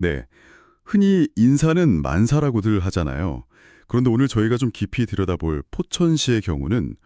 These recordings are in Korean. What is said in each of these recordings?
네. 흔히 인사는 만사라고들 하잖아요. 그런데 오늘 저희가 좀 깊이 들여다볼 포천시의 경우는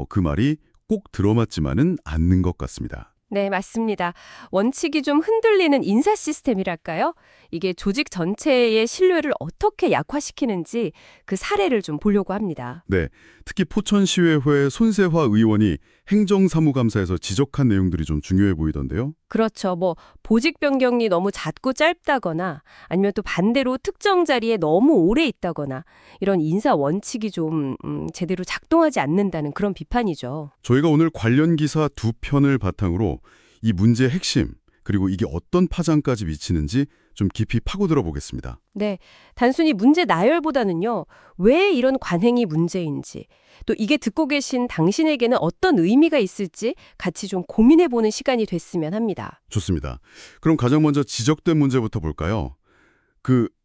그 말이 꼭 들어맞지만은 않는 것 같습니다. 네, 맞습니다. 원칙이 좀 흔들리는 인사 시스템이랄까요? 이게 조직 전체의 신뢰를 어떻게 약화시키는지 그 사례를 좀 보려고 합니다. 네. 특히 포천시의회 손세화 의원이 행정사무감사에서 지적한 내용들이 좀 중요해 보이던데요. 그렇죠. 뭐 보직 변경이 너무 잦고 짧다거나 아니면 또 반대로 특정 자리에 너무 오래 있다거나 이런 인사 원칙이 좀 제대로 작동하지 않는다는 그런 비판이죠. 저희가 오늘 관련 기사 두 편을 바탕으로 이 문제의 핵심, 그리고 이게 어떤 파장까지 미치는지 좀 깊이 파고들어 보겠습니다. 네, 단순히 문제 나열보다는요, 왜 이런 관행이 문제인지, 또 이게 듣고 계신 당신에게는 어떤 의미가 있을지 같이 좀 고민해보는 시간이 됐으면 합니다. 좋습니다. 그럼 가장 먼저 지적된 문제부터 볼까요?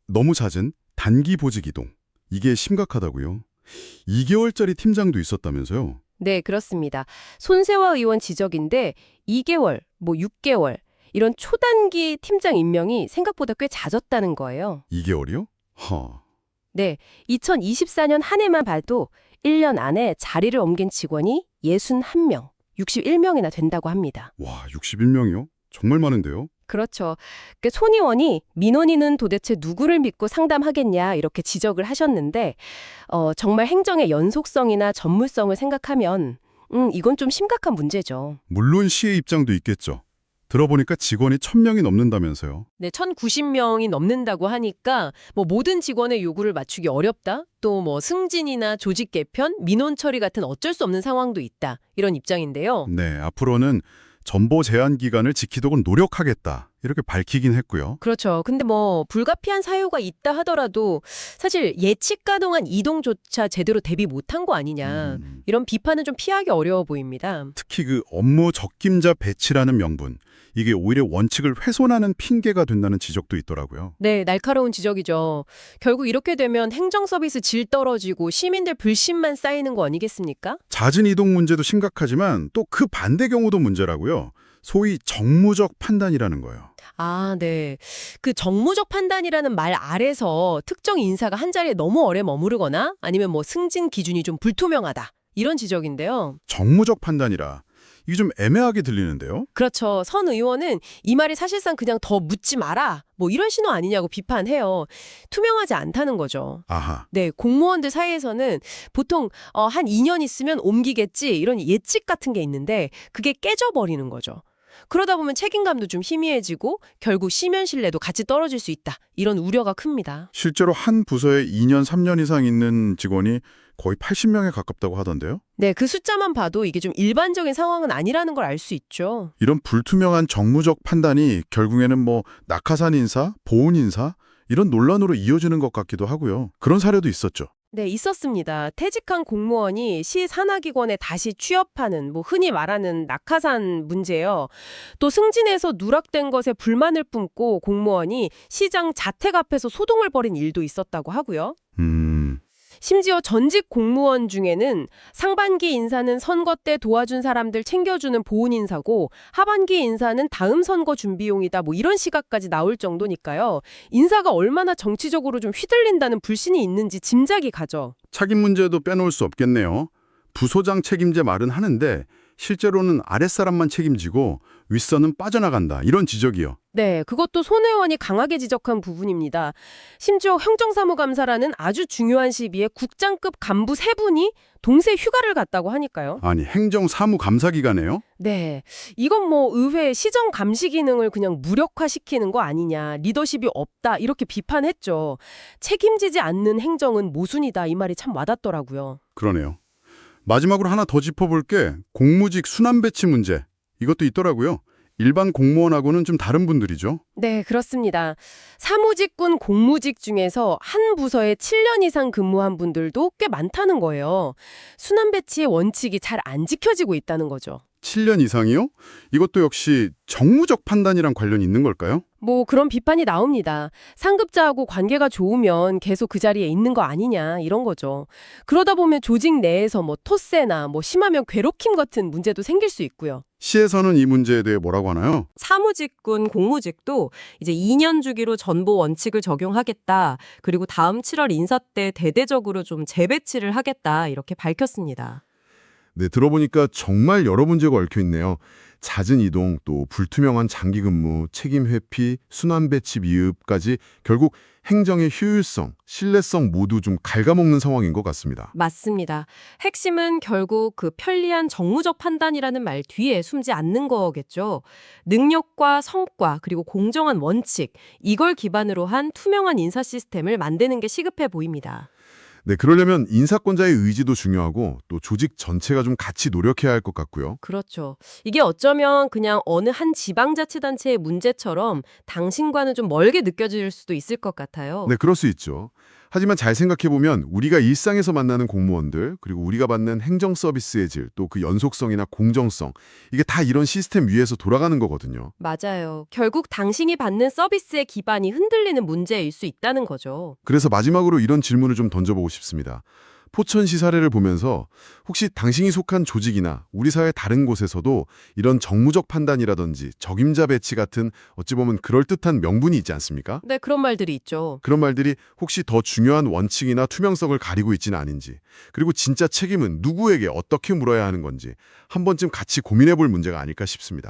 너무 잦은 단기 보직 이동. 이게 심각하다고요. 2개월짜리 팀장도 있었다면서요? 네, 그렇습니다. 손세화 의원 지적인데 2개월, 뭐 6개월 이런 초단기 팀장 임명이 생각보다 꽤 잦았다는 거예요. 2개월이요? 허. 네, 2024년 한 해만 봐도 1년 안에 자리를 옮긴 직원이 61명, 61명이나 된다고 합니다. 와, 61명이요? 정말 많은데요? 그렇죠. 손 의원이 민원인은 도대체 누구를 믿고 상담하겠냐 이렇게 지적을 하셨는데 정말 행정의 연속성이나 전문성을 생각하면 이건 좀 심각한 문제죠. 물론 시의 입장도 있겠죠. 들어보니까 직원이 1000명이 넘는다면서요. 네, 1,090명이 넘는다고 하니까 뭐 모든 직원의 요구를 맞추기 어렵다. 또 뭐 승진이나 조직 개편, 민원 처리 같은 어쩔 수 없는 상황도 있다. 이런 입장인데요. 네, 앞으로는 전보 제한 기간을 지키도록 노력하겠다. 이렇게 밝히긴 했고요. 그렇죠. 근데 뭐 불가피한 사유가 있다 하더라도 사실 예측 가능한 이동조차 제대로 대비 못한 거 아니냐. 이런 비판은 좀 피하기 어려워 보입니다. 특히 업무 적임자 배치라는 명분. 이게 오히려 원칙을 훼손하는 핑계가 된다는 지적도 있더라고요. 네, 날카로운 지적이죠. 결국 이렇게 되면 행정 서비스 질 떨어지고 시민들 불신만 쌓이는 거 아니겠습니까? 잦은 이동 문제도 심각하지만 또 그 반대 경우도 문제라고요. 소위 정무적 판단이라는 거예요. 아, 네. 그 정무적 판단이라는 말 아래서 특정 인사가 한 자리에 너무 오래 머무르거나 아니면 뭐 승진 기준이 좀 불투명하다. 이런 지적인데요. 정무적 판단이라 이게 좀 애매하게 들리는데요. 그렇죠. 선 의원은 이 말이 사실상 그냥 더 묻지 마라. 뭐 이런 신호 아니냐고 비판해요. 투명하지 않다는 거죠. 아하. 네, 공무원들 사이에서는 보통 한 2년 있으면 옮기겠지 이런 예측 같은 게 있는데 그게 깨져버리는 거죠. 그러다 보면 책임감도 좀 희미해지고 결국 시면 신뢰도 같이 떨어질 수 있다. 이런 우려가 큽니다. 실제로 한 부서에 2년, 3년 이상 있는 직원이 거의 80명에 가깝다고 하던데요. 네, 그 숫자만 봐도 이게 좀 일반적인 상황은 아니라는 걸 알 수 있죠. 이런 불투명한 정무적 판단이 결국에는 뭐 낙하산 인사, 보훈 인사 이런 논란으로 이어지는 것 같기도 하고요. 그런 사례도 있었죠. 네, 있었습니다. 퇴직한 공무원이 시 산하기관에 다시 취업하는 뭐 흔히 말하는 낙하산 문제요. 또 승진해서 누락된 것에 불만을 뿜고 공무원이 시장 자택 앞에서 소동을 벌인 일도 있었다고 하고요. 심지어 전직 공무원 중에는 상반기 인사는 선거 때 도와준 사람들 챙겨주는 보훈 인사고 하반기 인사는 다음 선거 준비용이다 뭐 이런 시각까지 나올 정도니까요. 인사가 얼마나 정치적으로 좀 휘둘린다는 불신이 있는지 짐작이 가죠. 책임 문제도 빼놓을 수 없겠네요. 부소장 책임제 말은 하는데 실제로는 아랫사람만 책임지고 윗선은 빠져나간다. 이런 지적이요. 네, 그것도 손 의원이 강하게 지적한 부분입니다. 심지어 행정사무감사라는 아주 중요한 시기에 국장급 간부 3분이 동시에 휴가를 갔다고 하니까요. 아니, 행정사무감사기관에요? 네, 이건 뭐 의회 시정 감시 기능을 그냥 무력화시키는 거 아니냐, 리더십이 없다 이렇게 비판했죠. 책임지지 않는 행정은 모순이다 이 말이 참 와닿더라고요. 그러네요. 마지막으로 하나 더 짚어볼게 공무직 순환 배치 문제. 이것도 있더라고요. 일반 공무원하고는 좀 다른 분들이죠. 네, 그렇습니다. 사무직군 공무직 중에서 한 부서에 7년 이상 근무한 분들도 꽤 많다는 거예요. 순환 배치의 원칙이 잘 안 지켜지고 있다는 거죠. 7년 이상이요? 이것도 역시 정무적 판단이랑 관련이 있는 걸까요? 뭐 그런 비판이 나옵니다. 상급자하고 관계가 좋으면 계속 그 자리에 있는 거 아니냐 이런 거죠. 그러다 보면 조직 내에서 뭐 토세나 뭐 심하면 괴롭힘 같은 문제도 생길 수 있고요. 시에서는 이 문제에 대해 뭐라고 하나요? 사무직군, 공무직도 이제 2년 주기로 전보 원칙을 적용하겠다. 그리고 다음 7월 인사 때 대대적으로 좀 재배치를 하겠다. 이렇게 밝혔습니다. 네, 들어보니까 정말 여러 문제가 얽혀 있네요. 잦은 이동, 또 불투명한 장기 근무, 책임 회피, 순환 배치 미흡까지 결국 행정의 효율성, 신뢰성 모두 좀 갉아먹는 상황인 것 같습니다. 맞습니다. 핵심은 결국 그 편리한 정무적 판단이라는 말 뒤에 숨지 않는 거겠죠. 능력과 성과 그리고 공정한 원칙 이걸 기반으로 한 투명한 인사 시스템을 만드는 게 시급해 보입니다. 네, 그러려면 인사권자의 의지도 중요하고 또 조직 전체가 좀 같이 노력해야 할 것 같고요. 그렇죠. 이게 어쩌면 그냥 어느 한 지방자치단체의 문제처럼 당신과는 좀 멀게 느껴질 수도 있을 것 같아요. 네, 그럴 수 있죠. 하지만 잘 생각해보면 우리가 일상에서 만나는 공무원들, 그리고 우리가 받는 행정 서비스의 질, 또 그 연속성이나 공정성, 이게 다 이런 시스템 위에서 돌아가는 거거든요. 맞아요. 결국 당신이 받는 서비스의 기반이 흔들리는 문제일 수 있다는 거죠. 그래서 마지막으로 이런 질문을 좀 던져보고 싶습니다. 포천시 사례를 보면서 혹시 당신이 속한 조직이나 우리 사회 다른 곳에서도 이런 정무적 판단이라든지 적임자 배치 같은 어찌 보면 그럴듯한 명분이 있지 않습니까? 네, 그런 말들이 있죠. 그런 말들이 혹시 더 중요한 원칙이나 투명성을 가리고 있지는 아닌지, 그리고 진짜 책임은 누구에게 어떻게 물어야 하는 건지 한 번쯤 같이 고민해 볼 문제가 아닐까 싶습니다.